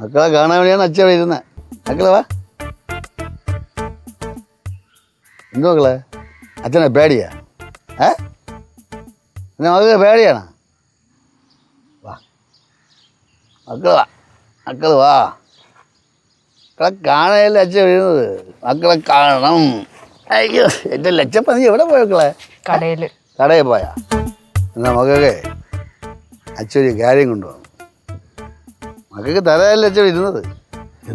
മക്കളെ കാണാൻ വേണ്ടിയാണ് അച്ഛൻ വരുന്നത്. മക്കളെ വാ. എന്തോ മക്കളെ അച്ഛനെ പേടിയാ? പിന്നെ മക്കളെ പേടിയാണോ? വാ മക്കള് വാ, മക്കള് വാ. മക്കളെ കാണാനല്ലേ അച്ഛൻ വരുന്നത്. മക്കളെ കാണണം. അയ്യോ എൻ്റെ ലച്ചപ്പ, നീ എവിടെ പോയ മക്കളെ? കടയിൽ പോയാ? എന്നാ മക്കൾക്ക് അച്ഛൻ ഒരു കാര്യം കൊണ്ടുവന്നു. മക്കൾക്ക് തരാനല്ലേ അച്ഛൻ ഇരുന്നത്.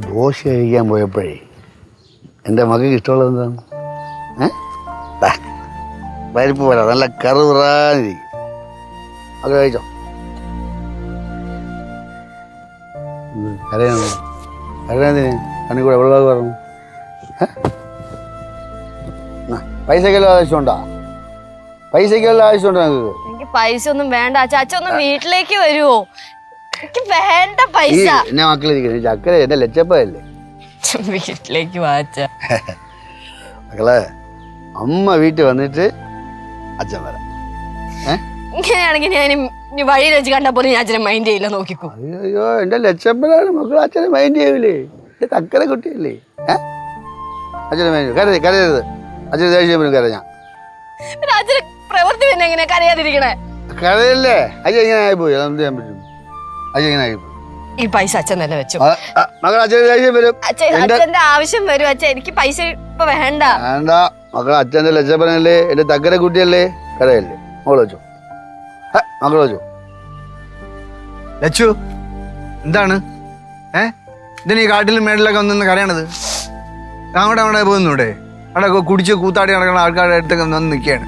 ദോശ കഴിക്കാൻ പോയപ്പോഴേ എൻ്റെ മക്കൾക്ക് ഇഷ്ടമുള്ളത് എന്താണ്? പരിപ്പ് പോലെ നല്ല കറുറാന്നിരിക്കും. അത് കഴിച്ചോ. കരയാണോ? കരയാതിന് കണ്ണി കൂടെ വെള്ളം പറഞ്ഞു. പൈസക്കെല്ലാം ആവശ്യമുണ്ടോ? പൈസക്കെല്ലാം ആവശ്യമുണ്ടോ നിങ്ങൾക്ക്? എനിക്ക് പൈസ ഒന്നും വേണ്ട അച്ഛാ. അച്ഛൻ ഒന്ന് വീട്ടിലേക്ക് വരുവോ? എനിക്ക് വേണ്ട പൈസ. എന്നെ മക്കളിരിക്കുന്നത് ചക്കര എന്റെ ലച്ചപ്പല്ലേ. വീട്ടിലേക്ക് വാച്ച മക്കളെ, അമ്മ വീട്ടിൽ വന്നിട്ട് അച്ഛൻ വരാം. ഇങ്ങനെയാണെങ്കിൽ ഞാൻ വഴിയിൽ വെച്ച് കണ്ടാ പോലും ഞാൻ അച്ഛനെ മൈൻഡ് ചെയ്യില്ല. നോക്കിക്കോ. അയ്യോ എന്റെ ലച്ചപ്പനാണ് മക്കൾ. അച്ഛനെ മൈൻഡ് ചെയ്യൂലേ? തക്കര കുട്ടിയല്ലേ. അച്ഛനെ മൈൻഡ് കരയരുത്. അച്ഛന് ദേഷ്യം വരും കരഞ്ഞാ. അച്ഛന് പ്രവൃത്തി പിന്നെ എങ്ങനെ കരയാതിരിക്കണേ? കരയല്ലേ? അച്ഛൻ ഇങ്ങനെ ആയിപ്പോയി. എന്ത് ചെയ്യാൻ പറ്റും? അച്ഛൻ ഇങ്ങനെ ആയിപ്പോയി. ഈ പൈസ അച്ഛൻ തന്നെ വെച്ചു. മക്കൾ അച്ഛന് ദേഷ്യം വരും. അച്ഛന്റെ ആവശ്യം വരും അച്ഛൻ. എനിക്ക് പൈസ ഇപ്പൊ വേണ്ട. വേണ്ട മക്കൾ, അച്ഛന്റെ ലച്ചപ്പനല്ലേ, എന്റെ തക്കര കുട്ടിയല്ലേ. കരയല്ലേ? മക്കൾ വെച്ചോ, മക്കൾ വെച്ചോ. ലച്ചു എന്താണ് ഇതിന് ഈ കാട്ടിലും മേളിലൊക്കെ ഒന്നു കരയണത്? അവിടെ അവിടെ പോകുന്നൂടെ? അവിടെ കുടിച്ച് കൂത്താടി നടക്കുന്ന ആൾക്കാരുടെ അടുത്തൊക്കെ വന്ന് നിൽക്കുകയാണ്.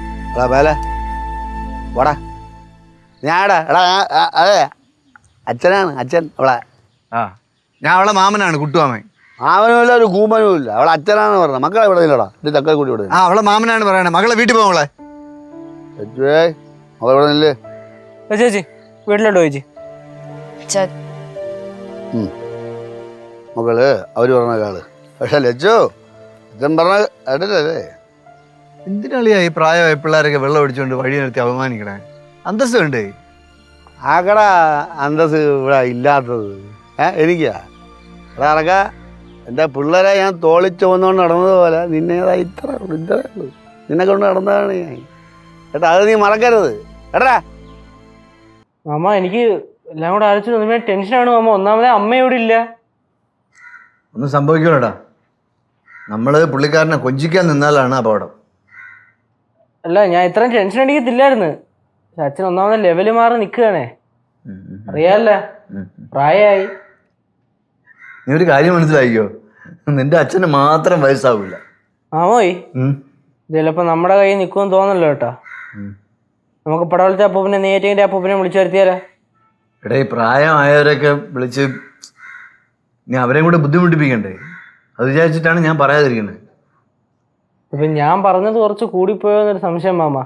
വാടാ ഞാടാ. എടാ അതെ അച്ഛനാണ്. അച്ഛൻ അവളെ ഞാൻ അവളെ മാമനാണ്, കുട്ടുമാമൻ. മാമനുമില്ല ഒരു കൂമനും ഇല്ല. അവളെ അച്ഛനാണ് പറഞ്ഞത്. മക്കളെ ഇവിടെ ഇല്ലടാ. ഇത് തക്കര കൂട്ടി ഇവിടെ. അവളെ മാമനാണ് പറയണേ. മകളെ വീട്ടിൽ പോകളെ. മകൾ ഇവിടെ നില്ലേ? ചേച്ചി വീട്ടിലോട്ട് ചേച്ചി. മകള് അവര് പറഞ്ഞ കാള്. പക്ഷെ ലച്ചോ അച്ഛൻ പറഞ്ഞ കേട്ടില്ലേ? എന്തിനാളിയാ ഈ പ്രായമായ പിള്ളേരൊക്കെ വെള്ളം ഒടിച്ചുകൊണ്ട് വഴി നിർത്തി അപമാനിക്കണേ? അന്തസ്സ് വേണ്ടേ? ആകടാ അന്തസ് ഇവിടെ ഇല്ലാത്തത്. എനിക്കാ എടാ അടക്ക എൻ്റെ പിള്ളേരെ ഞാൻ തോളിച്ച് വന്നുകൊണ്ട് നടന്നതുപോലെ നിന്നെ ഇത്ര ഉള്ളൂ. നിന്നെ കൊണ്ട് നടന്നതാണ് ഞാൻ. ഏട്ടാ അത് നീ മറക്കരുത് കേട്ടാ. മാമ എനിക്ക് എല്ലാം കൂടെ ആലോചിച്ച് ടെൻഷനാണ് മാമ. ഒന്നാമതേ അമ്മ ഇവിടെ ഇല്ല. ഒന്നും സംഭവിക്കണോടാ. നമ്മള് പുള്ളിക്കാരനെ കൊഞ്ചിക്കാൻ നിന്നാലാണ് അപകടം. അല്ല ഞാൻ ഇത്രയും ടെൻഷൻ അടിക്കത്തില്ലായിരുന്നു. പക്ഷെ അച്ഛൻ ഒന്നാമത് ലെവല് മാറി നിൽക്കുകയാണേ. അറിയാല്ല, പ്രായമായി. നീ ഒരു കാര്യം മനസ്സിലാക്കിയോ? നിന്റെ അച്ഛന് മാത്രം വയസ്സാവില്ല. മാമോയ് ചിലപ്പോ നമ്മുടെ കയ്യിൽ നിൽക്കുമെന്ന് തോന്നല്ലോ കേട്ടാ. നമുക്ക് പടവലത്തെ അപ്പൂപ്പിനെ നെയ്യാറ്റിന്റെ അപ്പൂപ്പിനെ വിളിച്ചു വരുത്തിയാലോ? എടാ ഈ പ്രായമായവരൊക്കെ വിളിച്ച് നീ അവരെയും കൂടെ ബുദ്ധിമുട്ടിപ്പിക്കണ്ടേ? അത് വിചാരിച്ചിട്ടാണ് ഞാൻ പറയാതിരിക്കുന്നത്. ഇപ്പൊ ഞാൻ പറഞ്ഞത് കുറച്ച് കൂടിപ്പോയോന്നൊരു സംശയം മാമ.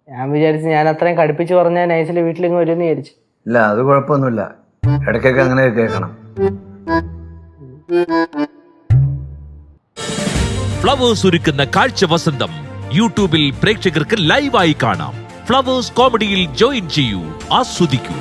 ഞാൻ വിചാരിച്ചു ഞാൻ അത്രയും കടുപ്പിച്ച് പറഞ്ഞാൽ നൈസിൽ വീട്ടിലിങ്ങ് വരുമെന്ന് വിചാരിച്ചു. ഇല്ല അത് കുഴപ്പമൊന്നുമില്ല. ഇടയ്ക്കൊക്കെ അങ്ങനെ കേൾക്കണം. ഫ്ലവേഴ്സ് ഒരുക്കുന്ന കാഴ്ച വസന്തം യൂട്യൂബിൽ പ്രേക്ഷകർക്ക് ലൈവായി കാണാം. ഫ്ലവേഴ്സ് കോമഡിയിൽ ജോയിൻ ചെയ്യൂ, ആസ്വദിക്കൂ.